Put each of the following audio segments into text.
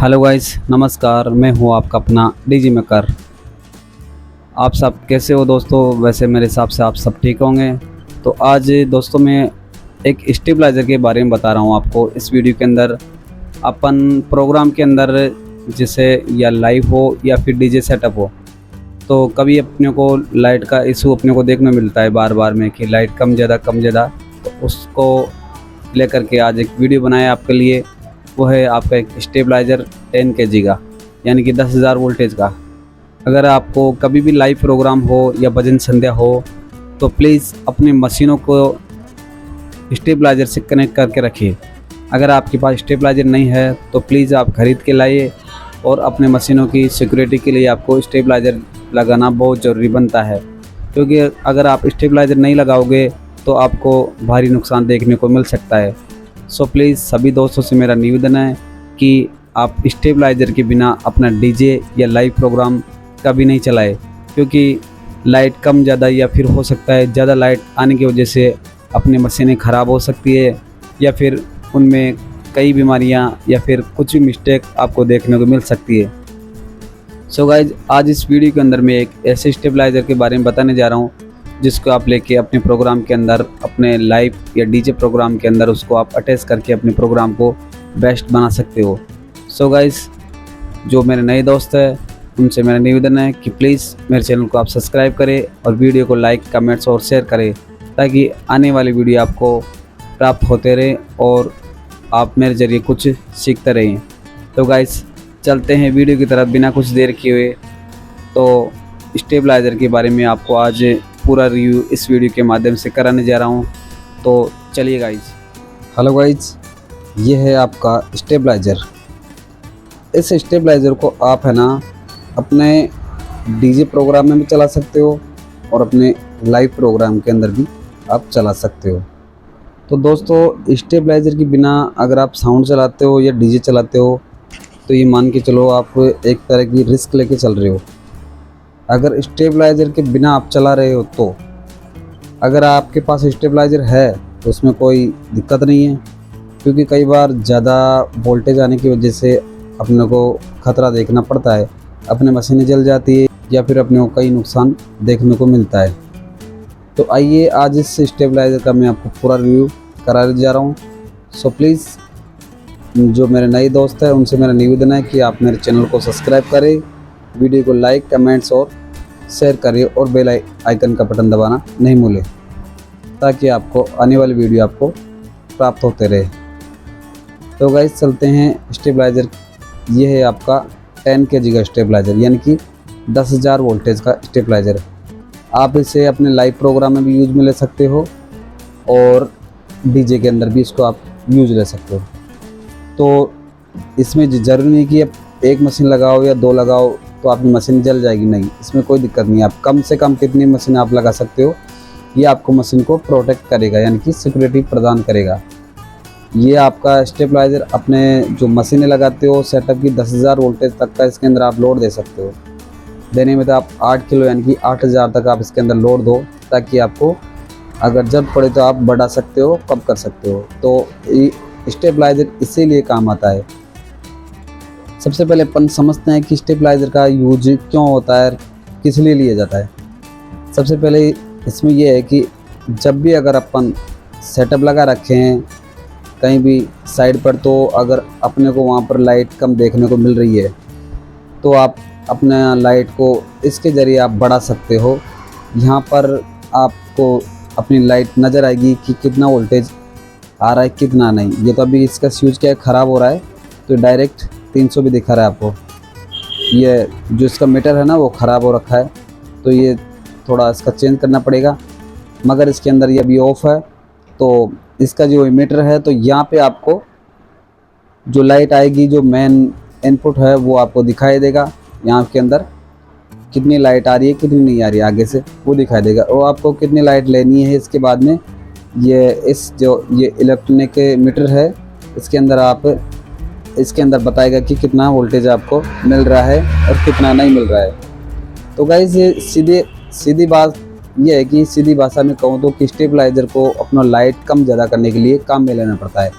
Hello guys, नमस्कार। मैं हूं आपका अपना डीजी मेकर। आप सब कैसे हो दोस्तों? वैसे मेरे हिसाब से आप सब ठीक होंगे। तो आज दोस्तों मैं एक स्टेबलाइज़र के बारे में बता रहा हूं आपको। इस वीडियो के अंदर अपन प्रोग्राम के अंदर जैसे या लाइव हो या फिर डीजे सेटअप हो, तो कभी अपने को लाइट का इशू अपने को देखने मिलता है बार बार में कि लाइट कम ज़्यादा। तो उसको लेकर के आज एक वीडियो बनाया आपके लिए। वो है आपका एक स्टेबलाइज़र 10 kg का, यानी कि 10,000 वोल्टेज का। अगर आपको कभी भी लाइव प्रोग्राम हो या भजन संध्या हो तो प्लीज़ अपनी मशीनों को स्टेबलाइज़र से कनेक्ट करके रखिए। अगर आपके पास स्टेबलाइज़र नहीं है तो प्लीज़ आप ख़रीद के लाइए, और अपने मशीनों की सिक्योरिटी के लिए आपको स्टेबलाइज़र लगाना बहुत ज़रूरी बनता है, क्योंकि अगर आप स्टेबलाइज़र नहीं लगाओगे तो आपको भारी नुकसान देखने को मिल सकता है। सो प्लीज़ सभी दोस्तों से मेरा निवेदन है कि आप स्टेबलाइज़र के बिना अपना डीजे या लाइव प्रोग्राम कभी नहीं चलाएं, क्योंकि लाइट कम ज़्यादा या फिर हो सकता है ज़्यादा लाइट आने की वजह से अपनी मशीनें ख़राब हो सकती है, या फिर उनमें कई बीमारियां या फिर कुछ भी मिस्टेक आपको देखने को मिल सकती है। सो गाइज, आज इस वीडियो के अंदर मैं एक ऐसे स्टेबलाइज़र के बारे में बताने जा रहा हूँ जिसको आप लेके अपने प्रोग्राम के अंदर, अपने लाइव या डीजे प्रोग्राम के अंदर उसको आप अटैच करके अपने प्रोग्राम को बेस्ट बना सकते हो। सो गाइस, जो मेरे नए दोस्त हैं उनसे मेरा निवेदन है कि प्लीज़ मेरे चैनल को आप सब्सक्राइब करें और वीडियो को लाइक, कमेंट्स और शेयर करें, ताकि आने वाली वीडियो आपको प्राप्त होते रहे और आप मेरे ज़रिए कुछ सीखते रहें। तो गाइस, चलते हैं वीडियो की तरफ बिना कुछ देर किए हुए। तो स्टेबलाइज़र के बारे में आपको आज पूरा रिव्यू इस वीडियो के माध्यम से कराने जा रहा हूँ। तो चलिए गाइज। हेलो गाइज, ये है आपका स्टेबलाइज़र। इस स्टेबलाइज़र को आप है ना अपने डीजे प्रोग्राम में भी चला सकते हो और अपने लाइव प्रोग्राम के अंदर भी आप चला सकते हो। तो दोस्तों, स्टेबलाइज़र के बिना अगर आप साउंड चलाते हो या डीजे चलाते हो तो ये मान के चलो आप एक तरह की रिस्क लेके चल रहे हो। अगर स्टेबलाइज़र के बिना आप चला रहे हो तो अगर आपके पास स्टेबलाइज़र है तो उसमें कोई दिक्कत नहीं है, क्योंकि कई बार ज़्यादा वोल्टेज आने की वजह से अपने को खतरा देखना पड़ता है, अपने मशीनें जल जाती है या फिर अपने को कई नुकसान देखने को मिलता है। तो आइए आज इस स्टेबलाइज़र का मैं आपको पूरा रिव्यू कराने जा रहा हूँ। सो प्लीज़ जो मेरे नए दोस्त हैं उनसे मेरा निवेदन है कि आप मेरे चैनल को सब्सक्राइब करें, वीडियो को लाइक, कमेंट्स और शेयर करिए और बेल आइकन का बटन दबाना नहीं भूलें, ताकि आपको आने वाली वीडियो आपको प्राप्त होते रहे। तो गाइस, चलते हैं स्टेबलाइज़र। ये है आपका 10 kg का स्टेबलाइज़र, यानी कि 10,000 वोल्टेज का स्टेबलाइज़र। आप इसे अपने लाइव प्रोग्राम में भी यूज में ले सकते हो और डीजे के अंदर भी इसको आप यूज ले सकते हो। तो इसमें ज़रूरी नहीं कि आप एक मशीन लगाओ या दो लगाओ तो आपकी मशीन जल जाएगी, नहीं, इसमें कोई दिक्कत नहीं है। आप कम से कम कितनी मशीन आप लगा सकते हो, ये आपको मशीन को प्रोटेक्ट करेगा, यानी कि सिक्योरिटी प्रदान करेगा। ये आपका स्टेबलाइज़र अपने जो मशीनें लगाते हो सेटअप की 10,000 वोल्टेज तक का इसके अंदर आप लोड दे सकते हो। देने में तो आप 8 किलो यानी कि 8,000 तक आप इसके अंदर लोड दो, ताकि आपको अगर जरूरत पड़े तो आप बढ़ा सकते हो, कम कर सकते हो। तो स्टेबलाइज़र इसीलिए काम आता है। सबसे पहले अपन समझते हैं कि स्टेबलाइज़र का यूज क्यों होता है, किस लिए लिया जाता है। सबसे पहले इसमें यह है कि जब भी अगर अपन सेटअप लगा रखे हैं कहीं भी साइड पर, तो अगर अपने को वहाँ पर लाइट कम देखने को मिल रही है तो आप अपना लाइट को इसके ज़रिए आप बढ़ा सकते हो। यहाँ पर आपको अपनी लाइट नज़र आएगी कि कितना वोल्टेज आ रहा है, कितना नहीं। ये तो अभी इसका स्विच क्या ख़राब हो रहा है, तो डायरेक्ट 300 भी दिखा रहा है आपको। ये जो इसका मीटर है ना वो ख़राब हो रखा है, तो ये थोड़ा इसका चेंज करना पड़ेगा। मगर इसके अंदर ये अभी ऑफ है, तो इसका जो मीटर है तो यहाँ पे आपको जो लाइट आएगी, जो मेन इनपुट है वो आपको दिखाई देगा। यहाँ के अंदर कितनी लाइट आ रही है, कितनी नहीं आ रही है, आगे से वो दिखाई देगा। और आपको कितनी लाइट लेनी है इसके बाद में ये इलेक्ट्रॉनिक मीटर है, इसके अंदर आप इसके अंदर बताएगा कि कितना वोल्टेज आपको मिल रहा है और कितना नहीं मिल रहा है। तो गाइस, ये सीधी बात ये है कि सीधी भाषा में कहूँ तो कि स्टेबलाइज़र को अपना लाइट कम ज़्यादा करने के लिए काम में लेना पड़ता है।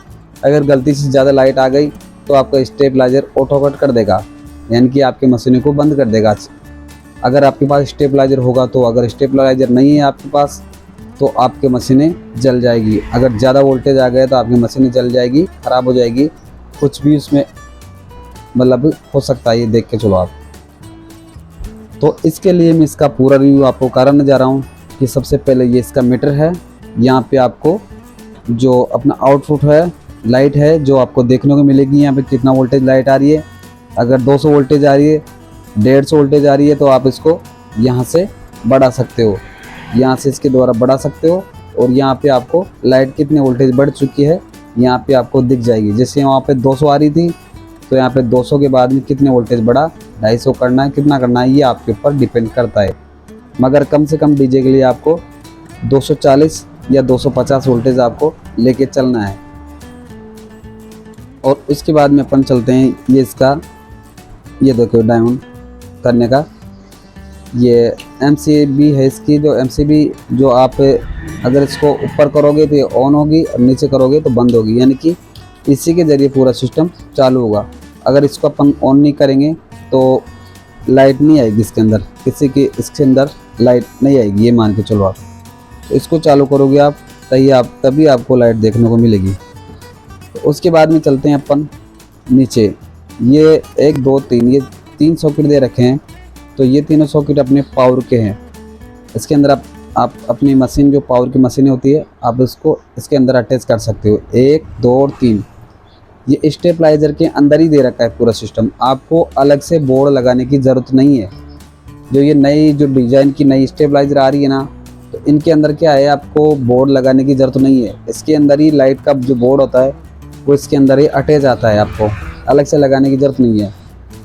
अगर गलती से ज़्यादा लाइट आ गई तो आपका स्टेबलाइजर ऑटो कट कर देगा, यानी कि आपकी मशीनों को बंद कर देगा। अगर आपके पास स्टेबलाइजर होगा तो, अगर स्टेबलाइजर नहीं है आपके पास तो आपकी मशीनें जल जाएगी। अगर ज़्यादा वोल्टेज आ गया तो आपकी मशीनें जल जाएगी, ख़राब हो जाएगी, कुछ भी उसमें मतलब हो सकता है। ये देख के चलो आप। तो इसके लिए मैं इसका पूरा रिव्यू आपको कराने जा रहा हूँ कि सबसे पहले ये इसका मीटर है। यहाँ पे आपको जो अपना आउटपुट है, लाइट है, जो आपको देखने को मिलेगी यहाँ पे कितना वोल्टेज लाइट आ रही है। अगर 200 वोल्टेज आ रही है, 150 वोल्टेज आ रही है तो आप इसको यहाँ से बढ़ा सकते हो, यहाँ से इसके द्वारा बढ़ा सकते हो। और यहाँ पे आपको लाइट कितने वोल्टेज बढ़ चुकी है यहाँ पे आपको दिख जाएगी। जैसे वहाँ पे 200 आ रही थी तो यहाँ पे 200 के बाद में कितने वोल्टेज बढ़ा, 250 करना है, कितना करना है, ये आपके ऊपर डिपेंड करता है। मगर कम से कम डीजे के लिए आपको 240 या 250 वोल्टेज आपको लेके चलना है। और उसके बाद में अपन चलते हैं ये इसका, ये देखो डायमंड करने का ये MCB है इसकी। जो MCB जो आप अगर इसको ऊपर करोगे तो ये ऑन होगी और नीचे करोगे तो बंद होगी, यानी कि इसी के ज़रिए पूरा सिस्टम चालू होगा। अगर इसको अपन ऑन नहीं करेंगे तो लाइट नहीं आएगी इसके अंदर, किसी की इसके अंदर लाइट नहीं आएगी, ये मान के चलो आप। तो इसको चालू करोगे आप तभी आपको लाइट देखने को मिलेगी। तो उसके बाद में चलते हैं अपन नीचे। ये 1 2 3 ये 3 सॉकेट दे रखे हैं। तो ये तीनों सॉकेट अपने पावर के हैं। इसके अंदर आप अपनी मशीन, जो पावर की मशीनें होती है, आप इसको इसके अंदर अटैच कर सकते हो। 1 2 और 3 ये स्टेबलाइजर के अंदर ही दे रखा है पूरा सिस्टम। आपको अलग से बोर्ड लगाने की ज़रूरत नहीं है। जो ये नई जो डिज़ाइन की नई स्टेबलाइजर आ रही है ना, तो इनके अंदर क्या है, आपको बोर्ड लगाने की ज़रूरत नहीं है। इसके अंदर ही लाइट का जो बोर्ड होता है वो इसके अंदर ही अटैच आता है, आपको अलग से लगाने की ज़रूरत नहीं है।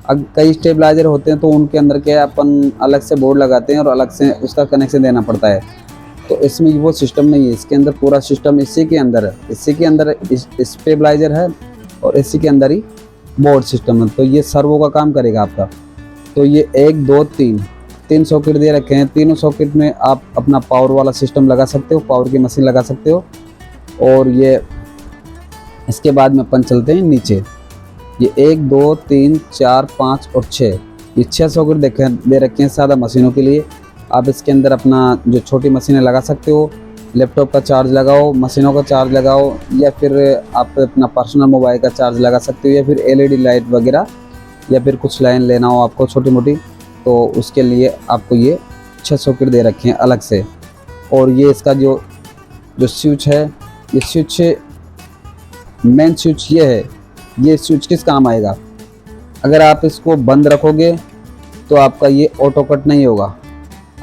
अब कई स्टेबलाइजर होते हैं तो उनके अंदर क्या है, अपन अलग से बोर्ड लगाते हैं और अलग से उसका कनेक्शन देना पड़ता है। तो इसमें वो सिस्टम नहीं है, इसके अंदर पूरा सिस्टम इसी के अंदर है। इसी के अंदर स्टेबलाइजर है और इसी के अंदर ही बोर्ड सिस्टम है। तो ये सर्वो का काम करेगा आपका। तो ये 1 2 3 सॉकेट दे रखे हैं। तीनों सॉकेट में आप अपना पावर वाला सिस्टम लगा सकते हो, पावर की मशीन लगा सकते हो। और ये इसके बाद में अपन चलते हैं नीचे। ये 1 2 3 4 5 और 6 ये 6 सॉकेट दे रखे हैं सादा मशीनों के लिए। आप इसके अंदर अपना जो छोटी मशीनें लगा सकते हो, लैपटॉप का चार्ज लगाओ, मशीनों का चार्ज लगाओ, या फिर आप अपना पर्सनल मोबाइल का चार्ज लगा सकते हो, या फिर LED लाइट वगैरह, या फिर कुछ लाइन लेना हो आपको छोटी मोटी, तो उसके लिए आपको ये 6 सॉकेट दे रखे हैं अलग से। और ये इसका जो स्विच है, ये स्विच मेन स्विच ये है। ये स्विच किस काम आएगा, अगर आप इसको बंद रखोगे तो आपका ये ऑटो कट नहीं होगा।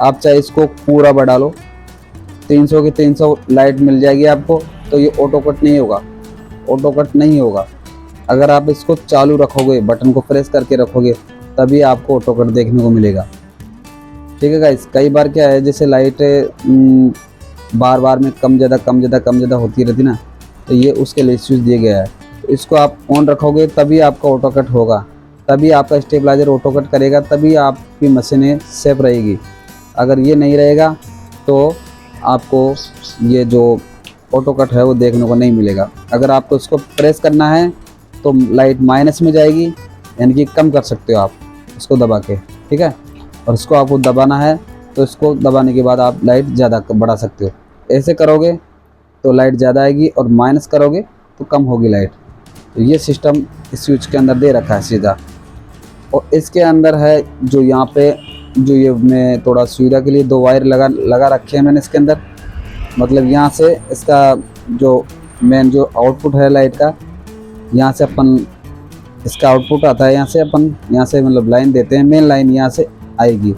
आप चाहे इसको पूरा बढ़ा लो, 300 की 300 लाइट मिल जाएगी आपको, तो ये ऑटो कट नहीं होगा, ऑटो कट नहीं होगा। अगर आप इसको चालू रखोगे, बटन को प्रेस करके रखोगे, तभी आपको ऑटो कट देखने को मिलेगा। ठीक है गाइस। कई बार क्या है, जैसे लाइट बार बार में कम ज़्यादा होती रहती ना, तो ये उसके लिए स्विच दिया गया है। तो इसको आप ऑन रखोगे तभी आपका ऑटो कट होगा, तभी आपका स्टेबलाइजर ऑटो कट करेगा, तभी आपकी मशीनें सेफ रहेगी। अगर ये नहीं रहेगा तो आपको ये जो ऑटो कट है वो देखने को नहीं मिलेगा। अगर आपको इसको प्रेस करना है तो लाइट माइनस में जाएगी, यानी कि कम कर सकते हो आप इसको दबा के, ठीक है। और इसको आपको दबाना है तो इसको दबाने के बाद आप लाइट ज़्यादा बढ़ा सकते हो। ऐसे करोगे तो लाइट ज़्यादा आएगी और माइनस करोगे तो कम होगी लाइट। तो ये सिस्टम इस स्विच के अंदर दे रखा है सीधा। और इसके अंदर है जो यहाँ पे जो ये मैं थोड़ा सुविधा के लिए 2 वायर लगा रखे हैं मैंने इसके अंदर। मतलब यहाँ से इसका जो मेन जो आउटपुट है लाइट का, यहाँ से अपन इसका आउटपुट आता है, यहाँ से मतलब लाइन देते हैं, मेन लाइन यहाँ से आएगी,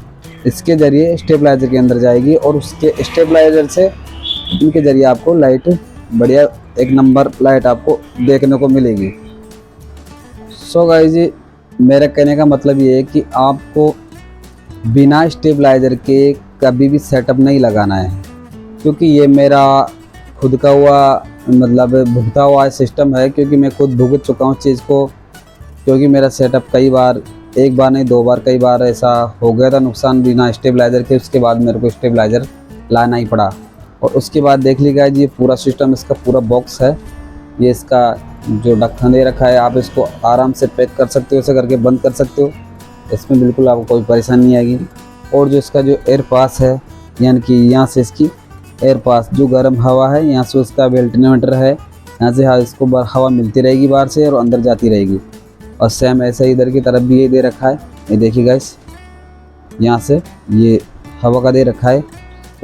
इसके ज़रिए स्टेबलाइजर के अंदर जाएगी और उसके स्टेबलाइजर से इनके ज़रिए आपको लाइट बढ़िया 1 नंबर लाइट आपको देखने को मिलेगी। सो गाइस जी, मेरा कहने का मतलब ये है कि आपको बिना स्टेबलाइजर के कभी भी सेटअप नहीं लगाना है, क्योंकि ये मेरा खुद का हुआ मतलब भुगता हुआ सिस्टम है, क्योंकि मैं खुद भुगत चुका हूँ चीज़ को। क्योंकि मेरा सेटअप कई बार, 1 बार नहीं 2 बार, कई बार ऐसा हो गया था नुकसान बिना स्टेबलाइजर के। उसके बाद मेरे को स्टेबलाइजर लाना ही पड़ा। और उसके बाद देख लीजिए ये पूरा सिस्टम, इसका पूरा बॉक्स है, ये इसका जो ढक्कन दे रखा है, आप इसको आराम से पैक कर सकते हो, ऐसे करके बंद कर सकते हो। इसमें बिल्कुल आपको कोई परेशानी नहीं आएगी। और जो इसका जो एयर पास है, यानी कि यहाँ से इसकी एयर पास जो गर्म हवा है, यहाँ से उसका वेंटिलेटर है, यहाँ से इसको हवा मिलती रहेगी बाहर से और अंदर जाती रहेगी। और सेम ऐसे ही इधर की तरफ भी ये दे रखा है, ये देखिए गाइस, यहाँ से ये हवा का दे रखा है।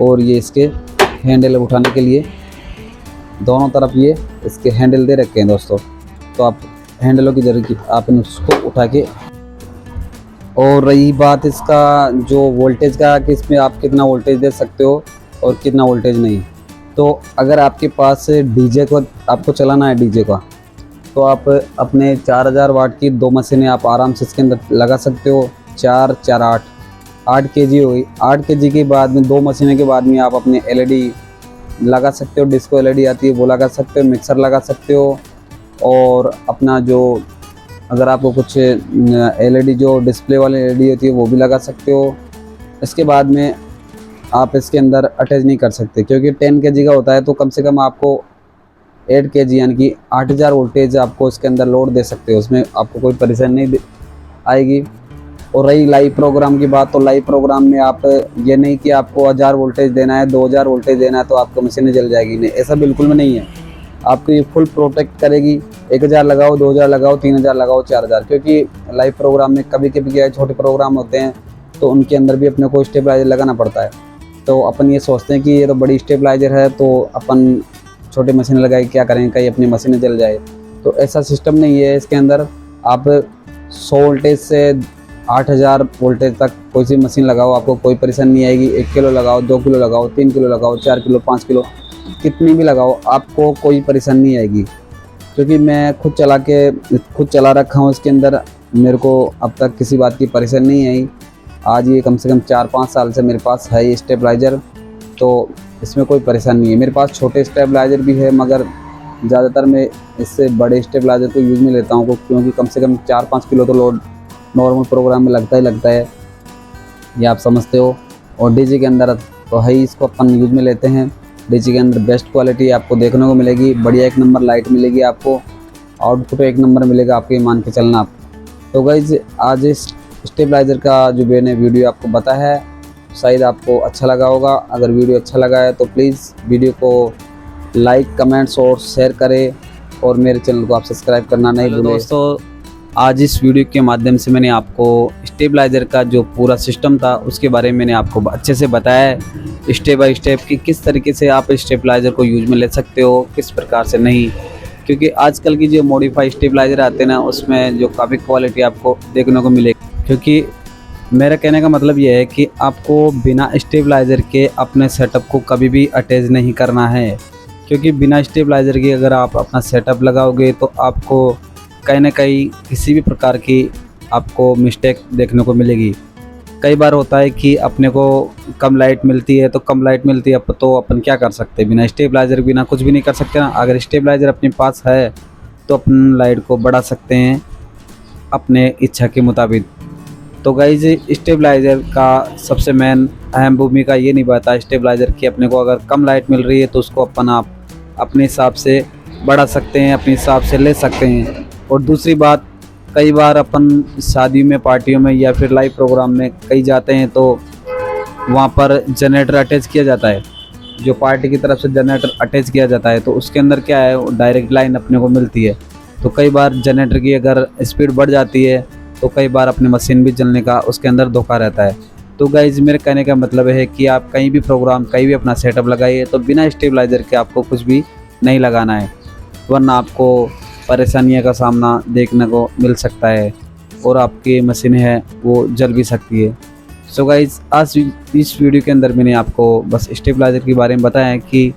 और ये इसके हैंडल उठाने के लिए दोनों तरफ ये इसके हैंडल दे रखे हैं दोस्तों। तो आप हैंडलों की जरूरत की आप उसको उठा के। और रही बात इसका जो वोल्टेज का कि इसमें आप कितना वोल्टेज दे सकते हो और कितना वोल्टेज नहीं, तो अगर आपके पास डीजे को आपको चलाना है डीजे का, तो आप अपने 4000 वाट की 2 मशीनें आप आराम से इसके अंदर लगा सकते हो। 4 4 8 केजी हो गई। 8 केजी के बाद में 2 मशीनें के बाद में आप अपने एलईडी लगा सकते हो, डिस्को एलईडी आती है वो लगा सकते हो, मिक्सर लगा सकते हो। और अपना जो अगर आपको कुछ एलईडी जो डिस्प्ले वाली एलईडी होती है वो भी लगा सकते हो। इसके बाद में आप इसके अंदर अटैच नहीं कर सकते, क्योंकि 10 केजी का होता है, तो कम से कम आपको 8 केजी यानी कि 8000 वोल्टेज आपको इसके अंदर लोड दे सकते हो, उसमें आपको कोई परेशानी नहीं आएगी। और रही लाइव प्रोग्राम की बात, तो लाइव प्रोग्राम में आप ये नहीं कि आपको 1000 वोल्टेज देना है, 2000 वोल्टेज देना है तो आपको मशीनें जल जाएगी, नहीं, ऐसा बिल्कुल में नहीं है। आपको ये फुल प्रोटेक्ट करेगी। 1000 लगाओ, 2000 लगाओ, 3000 लगाओ, 4000, क्योंकि लाइव प्रोग्राम में कभी कभी क्या छोटे प्रोग्राम होते हैं तो उनके अंदर भी अपने को स्टेबलाइजर लगाना पड़ता है। तो अपन ये सोचते हैं कि ये तो बड़ी स्टेबलाइजर है तो अपन छोटे मशीन लगाए क्या करेंगे, कहीं अपनी मशीनें जल जाए, तो ऐसा सिस्टम नहीं है। इसके अंदर आप 100 वोल्टेज से 8000 वोल्टेज तक कोई सी मशीन लगाओ, आपको कोई परेशानी नहीं आएगी। 1 किलो लगाओ, 2 किलो लगाओ, 3 किलो लगाओ, 4 किलो, 5 किलो, कितनी भी लगाओ, आपको कोई परेशानी नहीं आएगी। क्योंकि मैं खुद चला रखा हूँ इसके अंदर, मेरे को अब तक किसी बात की परेशानी नहीं आई। आज ये कम से कम 4-5 साल से मेरे पास है ये स्टेबलाइज़र, तो इसमें कोई परेशानी नहीं है। मेरे पास छोटे स्टेबलाइज़र भी है, मगर ज़्यादातर मैं इससे बड़े स्टेबलाइज़र को यूज़ में लेता हूँ, क्योंकि कम से कम 4-5 किलो तो लोड नॉर्मल प्रोग्राम में लगता है, ये आप समझते हो। और डीजे के अंदर तो है ही, इसको अपन यूज़ में लेते हैं। डीजे के अंदर बेस्ट क्वालिटी आपको देखने को मिलेगी, बढ़िया 1 नंबर लाइट मिलेगी आपको, आउटपुट 1 नंबर मिलेगा, आपके मान के चलना आप। तो गाइज आज इस स्टेबलाइज़र का जो मैंने वीडियो आपको बताया है, शायद आपको अच्छा लगा होगा। अगर वीडियो अच्छा लगा है तो प्लीज़ वीडियो को लाइक, कमेंट्स और शेयर करें, और मेरे चैनल को आप सब्सक्राइब करना नहीं भूलें। दोस्तों, आज इस वीडियो के माध्यम से मैंने आपको स्टेबलाइज़र का जो पूरा सिस्टम था उसके बारे में मैंने आपको अच्छे से बताया है, स्टेप बाय स्टेप कि किस तरीके से आप स्टेबलाइज़र को यूज में ले सकते हो, किस प्रकार से नहीं। क्योंकि आजकल की जो मॉडिफाई स्टेबलाइज़र आते हैं ना, उसमें जो काफ़ी क्वालिटी आपको देखने को मिलेगी। क्योंकि मेरा कहने का मतलब ये है कि आपको बिना स्टेबलाइज़र के अपने सेटअप को कभी भी अटैच नहीं करना है। क्योंकि बिना स्टेबलाइज़र के अगर आप अपना सेटअप लगाओगे तो आपको कहीं ना कहीं किसी भी प्रकार की आपको मिस्टेक देखने को मिलेगी। कई बार होता है कि अपने को कम लाइट मिलती है, तो कम लाइट मिलती है तो अपन क्या कर सकते हैं, बिना स्टेबलाइज़र बिना कुछ भी नहीं कर सकते ना। अगर स्टेबलाइज़र अपने पास है तो अपन लाइट को बढ़ा सकते हैं अपने इच्छा के मुताबिक। तो गाइज स्टेबलाइज़र का सबसे मेन अहम भूमिका ये निभाता है स्टेबलाइज़र की, अपने को अगर कम लाइट मिल रही है तो उसको अपन आप अपने हिसाब से बढ़ा सकते हैं, अपने हिसाब से ले सकते हैं। और दूसरी बात, कई बार अपन शादियों में, पार्टियों में या फिर लाइव प्रोग्राम में कहीं जाते हैं तो वहाँ पर जनरेटर अटैच किया जाता है, जो पार्टी की तरफ से जनरेटर अटैच किया जाता है, तो उसके अंदर क्या है, डायरेक्ट लाइन अपने को मिलती है। तो कई बार जनरेटर की अगर स्पीड बढ़ जाती है तो कई बार अपनी मशीन भी जलने का उसके अंदर धोखा रहता है। तो गाइज मेरे कहने का मतलब है कि आप कहीं भी प्रोग्राम, कहीं भी अपना सेटअप लगाइए तो बिना स्टेबलाइज़र के आपको कुछ भी नहीं लगाना है, वरना आपको परेशानियों का सामना देखने को मिल सकता है और आपकी मशीनें हैं वो जल भी सकती है। सो गाइज आज इस वीडियो के अंदर मैंने आपको बस स्टेबलाइज़र के बारे में बताया है कि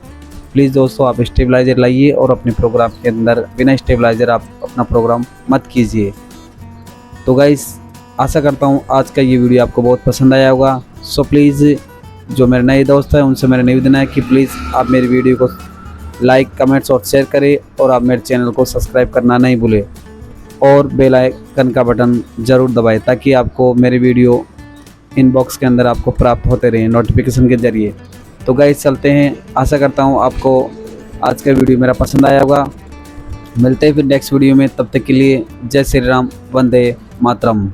प्लीज़ दोस्तों आप स्टेबलाइज़र लाइए और अपने प्रोग्राम के अंदर बिना स्टेबलाइज़र आप अपना प्रोग्राम मत कीजिए। तो गाइज आशा करता हूँ आज का ये वीडियो आपको बहुत पसंद आया होगा। सो प्लीज़ जो मेरे नए दोस्त हैं उनसे मेरा निवेदन है कि प्लीज़ आप मेरी वीडियो को लाइक, कमेंट्स और शेयर करें, और आप मेरे चैनल को सब्सक्राइब करना नहीं भूलें, और बेल आइकन का बटन ज़रूर दबाएं ताकि आपको मेरे वीडियो इनबॉक्स के अंदर आपको प्राप्त होते रहें नोटिफिकेशन के ज़रिए। तो गाइस चलते हैं, आशा करता हूँ आपको आज का वीडियो मेरा पसंद आया होगा। मिलते हैं फिर नेक्स्ट वीडियो में, तब तक के लिए जय श्री राम, वंदे मातरम।